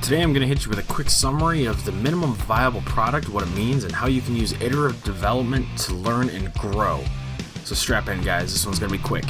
Today I'm going to hit you with a quick summary of the minimum viable product, what it means, and how you can use iterative development to learn and grow. So strap in, guys, this one's going to be quick.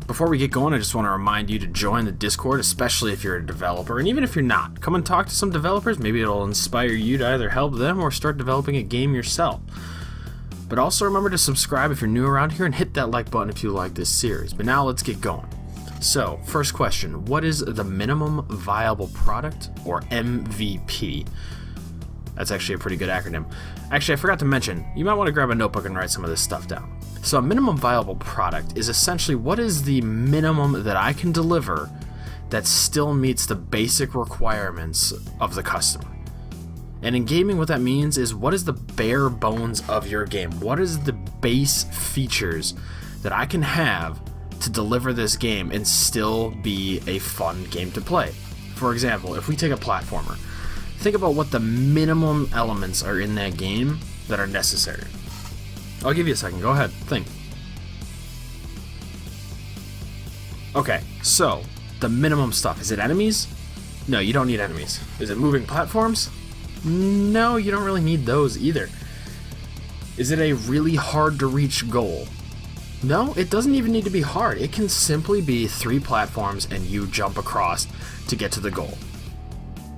Before we get going, I just want to remind you to join the Discord, especially if you're a developer, and even if you're not. Come and talk to some developers. Maybe it'll inspire you to either help them or start developing a game yourself. But also remember to subscribe if you're new around here and hit that like button if you like this series. But now let's get going. So, first question, what is the minimum viable product, or MVP? That's actually a pretty good acronym. Actually, I forgot to mention, you might want to grab a notebook and write some of this stuff down. So a minimum viable product is essentially what is the minimum that I can deliver that still meets the basic requirements of the customer. And in gaming, what that means is what is the bare bones of your game? What is the base features that I can have to deliver this game and still be a fun game to play? For example, if we take a platformer, think about what the minimum elements are in that game that are necessary. I'll give you a second. Go ahead. Think. Okay, so the minimum stuff. Is it enemies? No, you don't need enemies. Is it moving platforms? No, you don't really need those either. Is it a really hard to reach goal? No, it doesn't even need to be hard. It can simply be 3 platforms and you jump across to get to the goal.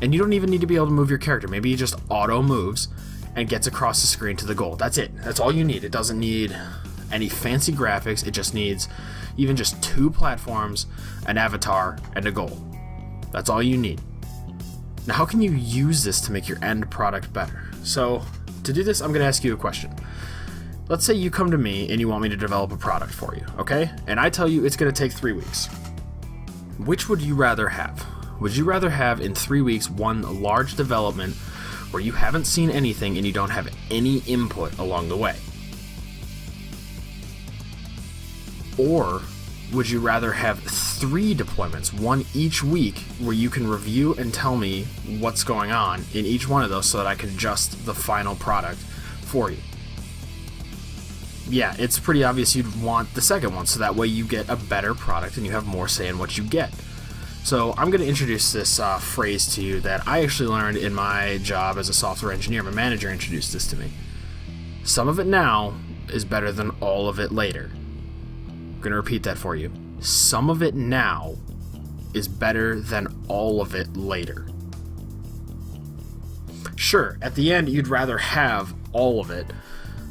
And you don't even need to be able to move your character. Maybe he just auto moves and gets across the screen to the goal. That's it. That's all you need. It doesn't need any fancy graphics. It just needs even just 2 platforms, an avatar, and a goal. That's all you need. Now, how can you use this to make your end product better? So, to do this, I'm going to ask you a question. Let's say you come to me and you want me to develop a product for you, okay? And I tell you it's going to take 3 weeks. Which would you rather have? Would you rather have in 3 weeks one large development where you haven't seen anything and you don't have any input along the way? Or would you rather have 3 deployments, one each week, where you can review and tell me what's going on in each one of those so that I can adjust the final product for you? Yeah, it's pretty obvious you'd want the second one, so that way you get a better product and you have more say in what you get. So I'm going to introduce this phrase to you that I actually learned in my job as a software engineer. My manager introduced this to me. Some of it now is better than all of it later. I'm going to repeat that for you. Some of it now is better than all of it later. Sure, at the end you'd rather have all of it,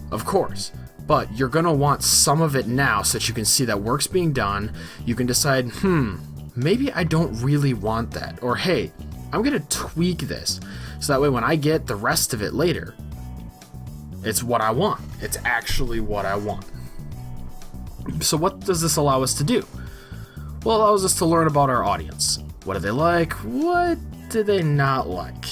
of course. But you're going to want some of it now so that you can see that work's being done. You can decide, maybe I don't really want that. Or, hey, I'm going to tweak this. So that way when I get the rest of it later, it's what I want. It's actually what I want. So what does this allow us to do? Well, it allows us to learn about our audience. What do they like? What do they not like?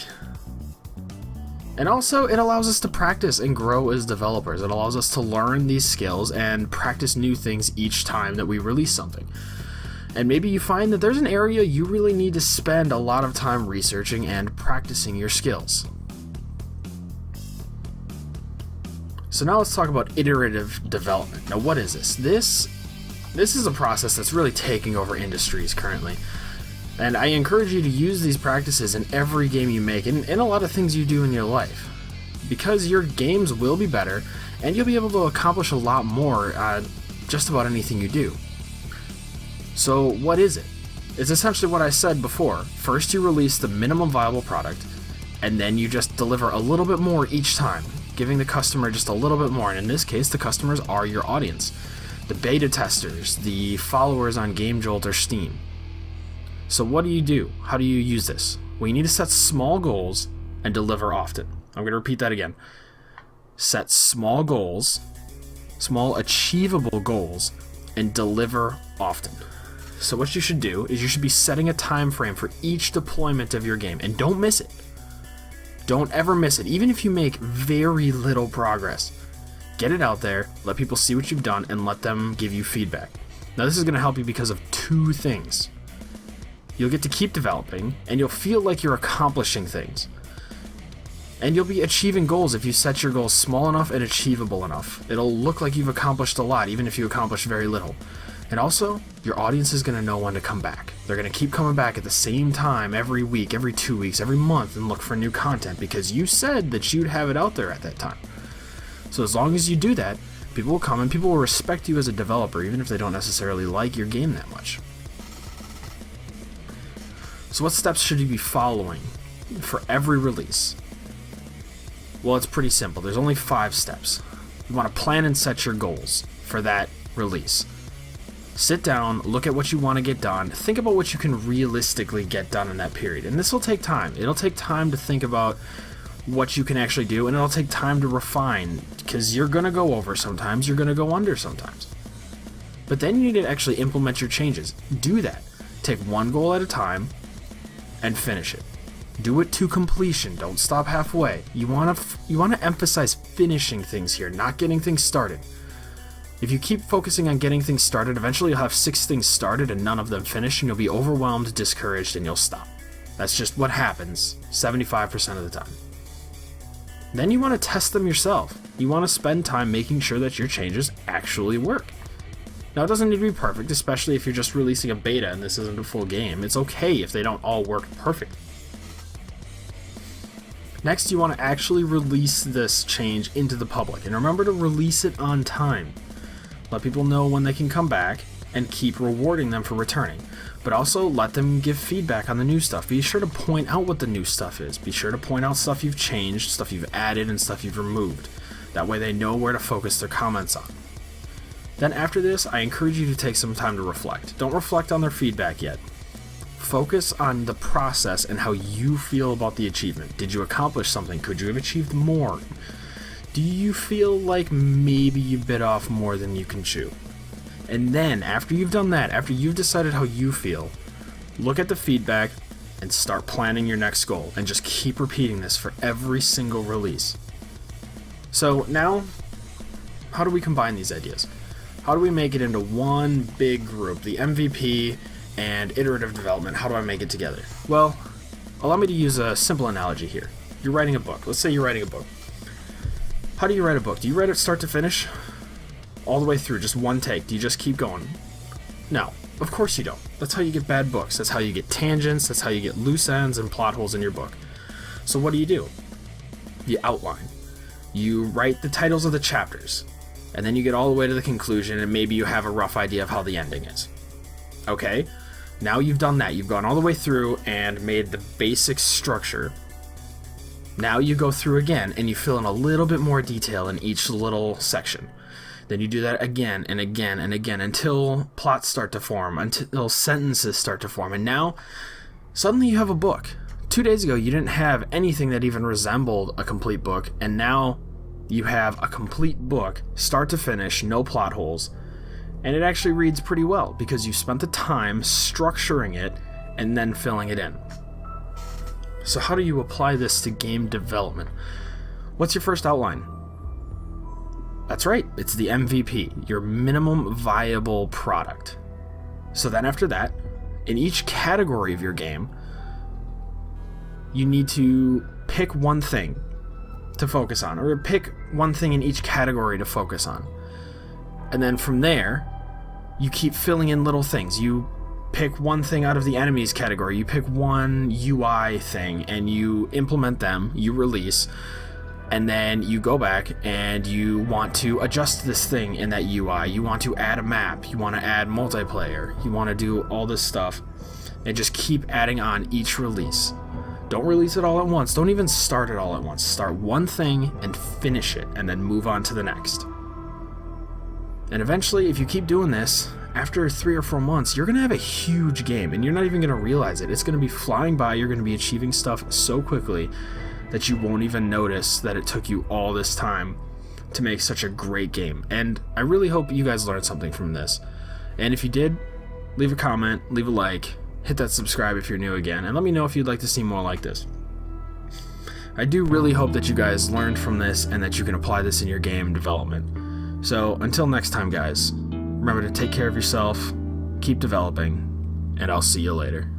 And also, it allows us to practice and grow as developers. It allows us to learn these skills and practice new things each time that we release something. And maybe you find that there's an area you really need to spend a lot of time researching and practicing your skills. So now let's talk about iterative development. Now, what is this? This is a process that's really taking over industries currently. And I encourage you to use these practices in every game you make and in a lot of things you do in your life. Because your games will be better and you'll be able to accomplish a lot more just about anything you do. So what is it? It's essentially what I said before. First you release the minimum viable product, and then you just deliver a little bit more each time, giving the customer just a little bit more. And in this case, the customers are your audience. The beta testers, the followers on GameJolt or Steam. So what do you do? How do you use this? Well, you need to set small goals and deliver often. I'm going to repeat that again. Set small goals, small achievable goals, and deliver often. So what you should do is you should be setting a time frame for each deployment of your game, and don't miss it. Don't ever miss it, even if you make very little progress. Get it out there, let people see what you've done, and let them give you feedback. Now this is going to help you because of 2 things. You'll get to keep developing, and you'll feel like you're accomplishing things. And you'll be achieving goals if you set your goals small enough and achievable enough. It'll look like you've accomplished a lot, even if you accomplish very little. And also, your audience is going to know when to come back. They're going to keep coming back at the same time every week, every 2 weeks, every month, and look for new content because you said that you'd have it out there at that time. So as long as you do that, people will come and people will respect you as a developer, even if they don't necessarily like your game that much. So what steps should you be following for every release? Well, it's pretty simple. There's only 5 steps. You want to plan and set your goals for that release. Sit down, look at what you want to get done, think about what you can realistically get done in that period. And this will take time. It'll take time to think about what you can actually do, and it'll take time to refine, because you're going to go over sometimes, you're going to go under sometimes. But then you need to actually implement your changes. Do that. Take one goal at a time and finish it. Do it to completion. Don't stop halfway. You want to emphasize finishing things here, not getting things started. If you keep focusing on getting things started, eventually you'll have 6 things started and none of them finished, and you'll be overwhelmed, discouraged, and you'll stop. That's just what happens 75% of the time. Then you want to test them yourself. You want to spend time making sure that your changes actually work. Now, it doesn't need to be perfect, especially if you're just releasing a beta and this isn't a full game. It's okay if they don't all work perfect. Next, you want to actually release this change into the public, and remember to release it on time. Let people know when they can come back and keep rewarding them for returning. But also let them give feedback on the new stuff. Be sure to point out what the new stuff is. Be sure to point out stuff you've changed, stuff you've added, and stuff you've removed. That way they know where to focus their comments on. Then after this, I encourage you to take some time to reflect. Don't reflect on their feedback yet. Focus on the process and how you feel about the achievement. Did you accomplish something? Could you have achieved more? Do you feel like maybe you bit off more than you can chew? And then, after you've done that, after you've decided how you feel, look at the feedback and start planning your next goal. And just keep repeating this for every single release. So now, how do we combine these ideas? How do we make it into one big group, the MVP and iterative development? How do I make it together? Well, allow me to use a simple analogy here. You're writing a book. Let's say you're writing a book. How do you write a book? Do you write it start to finish? All the way through, just one take? Do you just keep going? No, of course you don't. That's how you get bad books. That's how you get tangents. That's how you get loose ends and plot holes in your book. So what do? You outline. You write the titles of the chapters. And then you get all the way to the conclusion, and maybe you have a rough idea of how the ending is. Okay? Now you've done that. You've gone all the way through and made the basic structure. Now you go through again and you fill in a little bit more detail in each little section. Then you do that again and again and again until plots start to form, until sentences start to form. And now, suddenly you have a book. 2 days ago, you didn't have anything that even resembled a complete book. And now you have a complete book, start to finish, no plot holes. And it actually reads pretty well because you spent the time structuring it and then filling it in. So how do you apply this to game development? What's your first outline? That's right, it's the MVP, your minimum viable product. So then after that, in each category of your game, you need to pick one thing to focus on, or pick one thing in each category to focus on. And then from there, you keep filling in little things. You pick one thing out of the enemies category, you pick one UI thing, and you implement them, you release, and then you go back and you want to adjust this thing in that UI. You want to add a map, you want to add multiplayer, you want to do all this stuff, and just keep adding on each release. Don't release it all at once. Don't even start it all at once. Start one thing and finish it, and then move on to the next. And eventually, if you keep doing this, after 3 or 4 months, you're going to have a huge game, and you're not even going to realize it. It's going to be flying by. You're going to be achieving stuff so quickly that you won't even notice that it took you all this time to make such a great game. And I really hope you guys learned something from this. And if you did, leave a comment, leave a like, hit that subscribe if you're new again, and let me know if you'd like to see more like this. I do really hope that you guys learned from this and that you can apply this in your game development. So until next time, guys, remember to take care of yourself, keep developing, and I'll see you later.